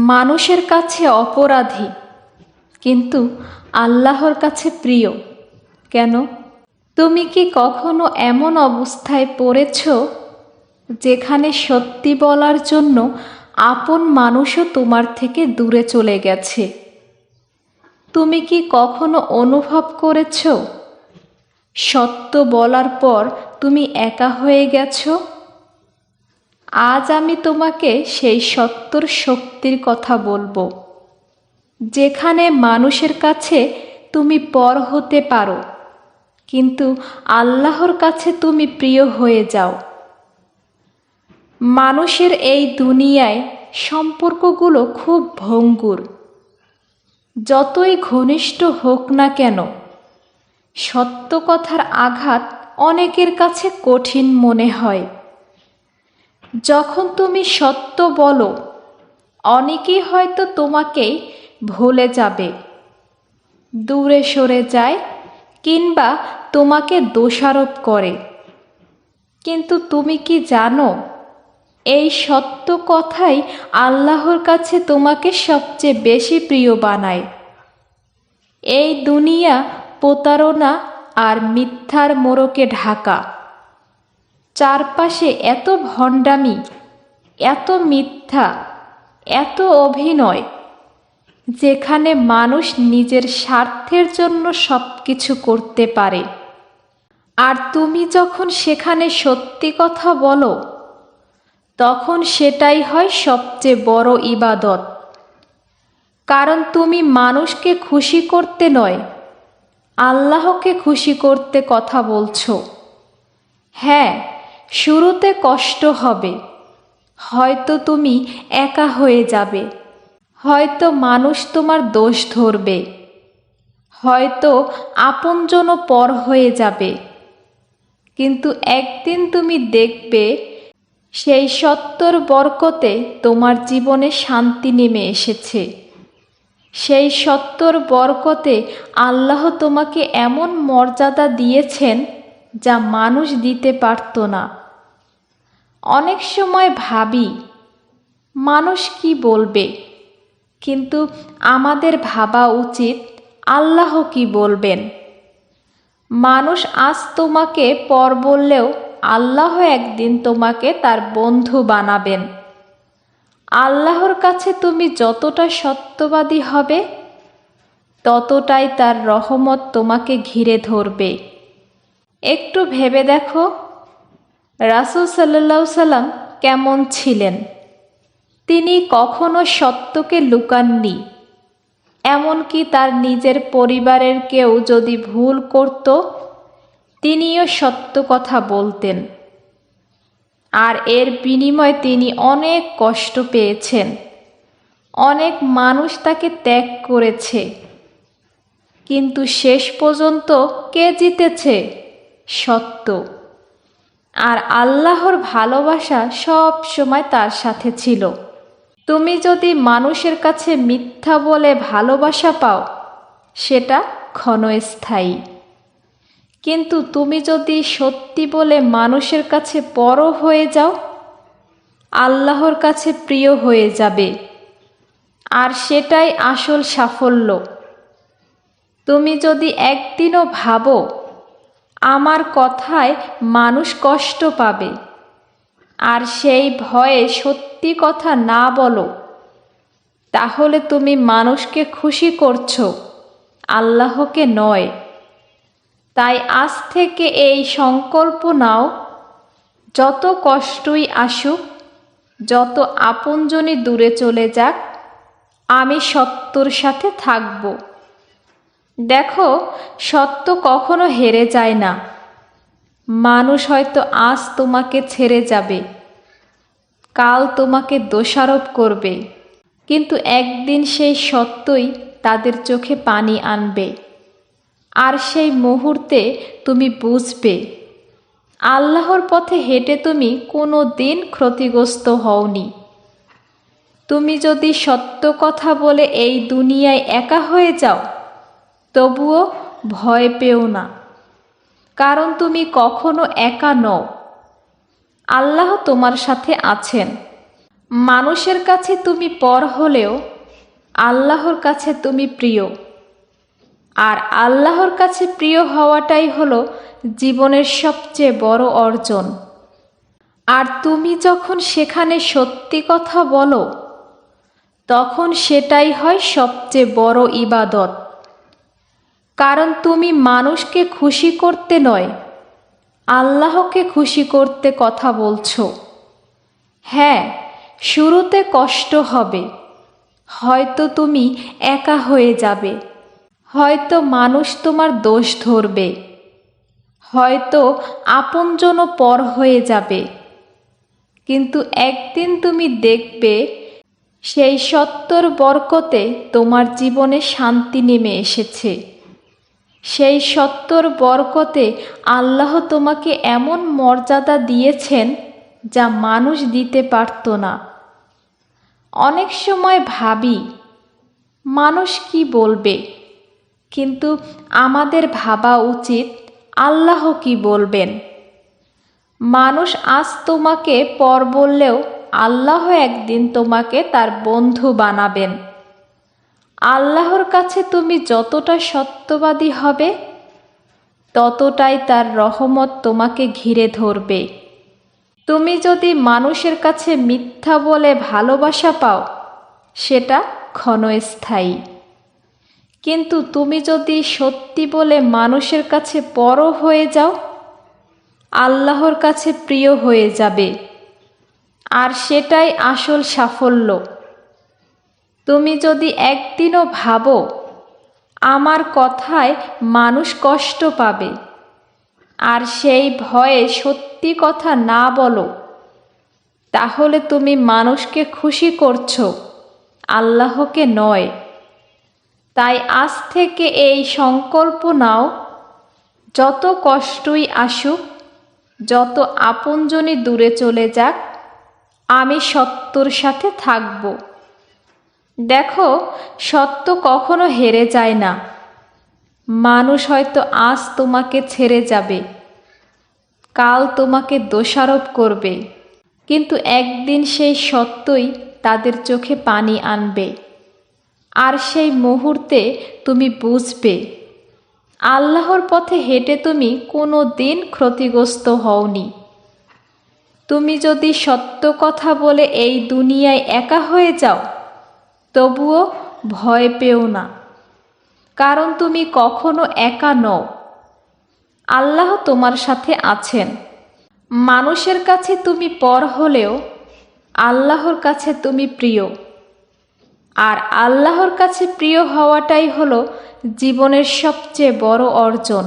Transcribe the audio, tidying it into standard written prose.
মানুষের কাছে অপরাধী কিন্তু আল্লাহর কাছে প্রিয় কেন? তুমি কি কখনো এমন অবস্থায় পড়েছ যেখানে সত্যি বলার জন্য আপন মানুষও তোমার থেকে দূরে চলে গেছে? তুমি কি কখনো অনুভব করেছ সত্য বলার পর তুমি একা হয়ে গেছো? আজ আমি তোমাকে সেই সত্যর শক্তির কথা বলবো, যেখানে মানুষের কাছে তুমি পর হতে পারো কিন্তু আল্লাহর কাছে তুমি প্রিয় হয়ে যাও। মানুষের এই দুনিয়ায় সম্পর্কগুলো খুব ভঙ্গুর। যতই ঘনিষ্ঠ হোক না কেন, সত্য কথার আঘাত অনেকের কাছে কঠিন মনে হয়। যখন তুমি সত্য বলো, অনেকেই হয়তো তোমাকেই ভুলে যাবে, দূরে সরে যায় কিংবা তোমাকে দোষারোপ করে। কিন্তু তুমি কি জানো, এই সত্য কথাই আল্লাহর কাছে তোমাকে সবচেয়ে বেশি প্রিয় বানায়। এই দুনিয়া প্রতারণা আর মিথ্যার মোড়কে ঢাকা। চারপাশে এত ভণ্ডামি, এত মিথ্যা, এত অভিনয়, যেখানে মানুষ নিজের স্বার্থের জন্য সব কিছু করতে পারে। আর তুমি যখন সেখানে সত্যি কথা বলো, তখন সেটাই হয় সবচেয়ে বড় ইবাদত। কারণ তুমি মানুষকে খুশি করতে নয়, আল্লাহকে খুশি করতে কথা বলছো। হ্যাঁ, শুরুতে কষ্ট হবে, হয়তো তুমি একা হয়ে যাবে, হয়তো মানুষ তোমার দোষ ধরবে, হয়তো আপনজনও পর হয়ে যাবে। কিন্তু একদিন তুমি দেখবে সেই সত্যর বরকতে তোমার জীবনে শান্তি নেমে এসেছে। সেই সত্যর বরকতে আল্লাহ তোমাকে এমন মর্যাদা দিয়েছেন যা মানুষ দিতে পারত না। অনেক সময় ভাবি, মানুষ কি বলবে, কিন্তু আমাদের ভাবা উচিত আল্লাহ কি বলবেন। মানুষ আজ তোমাকে পর বললেও আল্লাহ একদিন তোমাকে তার বন্ধু বানাবেন। আল্লাহর কাছে তুমি যতটা সত্যবাদী হবে, ততটাই তার রহমত তোমাকে ঘিরে ধরবে। একটু ভেবে দেখো, রাসূল সাল্লাল্লাহু আলাইহি সাল্লাম কেমন ছিলেন? তিনি কখনো সত্যকে লুকাননি। এমনকি তার নিজের পরিবারের কেউ যদি ভুল করত, তিনিও সত্য কথা বলতেন। আর এর বিনিময়ে তিনি অনেক কষ্ট পেয়েছেন। অনেক মানুষ তাকে ত্যাগ করেছে, কিন্তু শেষ পর্যন্ত কে জিতেছে? সত্য। আর আল্লাহর ভালোবাসা সব সময় তার সাথে ছিল। তুমি যদি মানুষের কাছে মিথ্যা বলে ভালোবাসা পাও, সেটা ক্ষণস্থায়ী। কিন্তু তুমি যদি সত্যি বলে মানুষের কাছে পর হয়ে যাও, আল্লাহর কাছে প্রিয় হয়ে যাবে। আর সেটাই আসল সাফল্য। তুমি যদি একদিনও ভাবো আমার কথায় মানুষ কষ্ট পাবে, আর সেই ভয়ে সত্যি কথা না বলো, তাহলে তুমি মানুষকে খুশি করছো, আল্লাহকে নয়। তাই আজ থেকে এই সংকল্প নাও, যত কষ্টই আসুক, যত আপনজনই দূরে চলে যাক, আমি সত্যর সাথে থাকব। দেখো, সত্য কখনো হেরে যায় না। মানুষ হয়তো আজ তোমাকে ছেড়ে যাবে, কাল তোমাকে দোষারোপ করবে, কিন্তু একদিন সেই সত্যই তাদের চোখে পানি আনবে। আর সেই মুহূর্তে তুমি বুঝবে আল্লাহর পথে হেঁটে তুমি কোনো দিন ক্ষতিগ্রস্ত হওনি। তুমি যদি সত্য কথা বলে এই দুনিয়ায় একা হয়ে যাও, তবুও ভয় পেও না, কারণ তুমি কখনো একা নও। আল্লাহ তোমার সাথে আছেন। মানুষের কাছে তুমি পর হলেও আল্লাহর কাছে তুমি প্রিয়, আর আল্লাহর কাছে প্রিয় হওয়াটাই হলো জীবনের সবচেয়ে বড় অর্জন। আর তুমি যখন সেখানে সত্যি কথা বলো, তখন সেটাই হয় সবচেয়ে বড় ইবাদত। কারণ তুমি মানুষকে খুশি করতে নয়, আল্লাহকে খুশি করতে কথা বলছো। হ্যাঁ, শুরুতে কষ্ট হবে, হয়তো তুমি একা হয়ে যাবে, হয়তো মানুষ তোমার দোষ ধরবে, হয়তো আপনজনও পর হয়ে যাবে, কিন্তু একদিন তুমি দেখবে সেই সত্যর বরকতে তোমার জীবনে শান্তি নেমে এসেছে। সেই সত্যর বরকতে আল্লাহ তোমাকে এমন মর্যাদা দিয়েছেন যা মানুষ দিতে পারত না। অনেক সময় ভাবি মানুষ কি বলবে, কিন্তু আমাদের ভাবা উচিত আল্লাহ কি বলবেন। মানুষ আজ তোমাকে পর বললেও আল্লাহ একদিন তোমাকে তার বন্ধু বানাবেন। আল্লাহর কাছে তুমি যতটা সত্যবাদী হবে, ততটাই তার রহমত তোমাকে ঘিরে ধরবে। তুমি যদি মানুষের কাছে মিথ্যা বলে ভালোবাসা পাও, সেটা ক্ষণস্থায়ী। কিন্তু তুমি যদি সত্যি বলে মানুষের কাছে পর হয়ে যাও, আল্লাহর কাছে প্রিয় হয়ে যাবে, আর সেটাই আসল সাফল্য। তুমি যদি একদিনও ভাবো আমার কথায় মানুষ কষ্ট পাবে, আর সেই ভয়ে সত্যি কথা না বলো, তাহলে তুমি মানুষকে খুশি করছো, আল্লাহকে নয়। তাই আজ থেকে এই সংকল্প নাও, যত কষ্টই আসুক, যত আপনজনই দূরে চলে যাক, আমি সত্যর সাথে থাকব। দেখো, সত্য কখনো হেরে যায় না। মানুষ হয়তো আজ তোমাকে ছেড়ে যাবে, কাল তোমাকে দোষারোপ করবে, কিন্তু একদিন সেই সত্যই তাদের চোখে পানি আনবে। আর সেই মুহূর্তে তুমি বুঝবে আল্লাহর পথে হেঁটে তুমি কোনো দিন ক্ষতিগ্রস্ত হওনি। তুমি যদি সত্য কথা বলে এই দুনিয়ায় একা হয়ে যাও, তবুও ভয় পেও না, কারণ তুমি কখনো একা নও। আল্লাহ তোমার সাথে আছেন। মানুষের কাছে তুমি পর হলেও আল্লাহর কাছে তুমি প্রিয়, আর আল্লাহর কাছে প্রিয় হওয়াটাই হলো জীবনের সবচেয়ে বড় অর্জন।